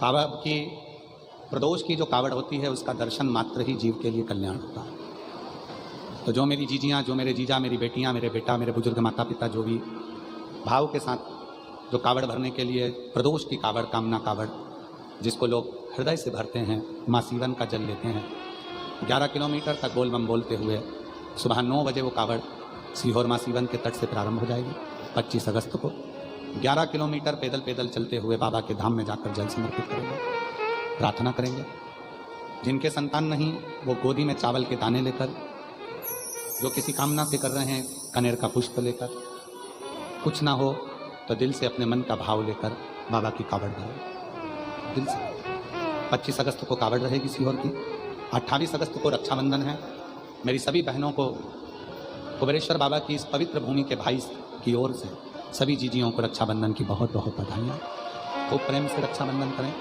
बाबा की प्रदोष की जो कावड़ होती है उसका दर्शन मात्र ही जीव के लिए कल्याण होता है। तो जो मेरी जीजियाँ, जो मेरे जीजा, मेरी बेटियाँ, मेरे बेटा, मेरे बुजुर्ग माता पिता जो भी भाव के साथ जो कावड़ भरने के लिए प्रदोष की कावड़, कामना कावड़, जिसको लोग हृदय से भरते हैं, माँ सीवन का जल लेते हैं, 11 किलोमीटर तक बोल बम बोलते हुए सुबह 9 बजे वो कावड़ सीहोर माँ सीवन के तट से प्रारंभ हो जाएगी। 25 अगस्त को 11 किलोमीटर पैदल पैदल चलते हुए बाबा के धाम में जाकर जल समर्पित करेंगे, प्रार्थना करेंगे। जिनके संतान नहीं वो गोदी में चावल के दाने लेकर, जो किसी कामना से कर रहे हैं कनेर का पुष्प लेकर, कुछ ना हो तो दिल से अपने मन का भाव लेकर बाबा की कावड़ भरें दिल से। 25 अगस्त को कावड़ रहेगी सीहोर की। 28 अगस्त को रक्षाबंधन है। मेरी सभी बहनों को कुबेरेश्वर बाबा की इस पवित्र भूमि के भाई की ओर से सभी जीजियों को रक्षाबंधन की बहुत बहुत बधाइयाँ। खूब प्रेम से रक्षाबंधन करें।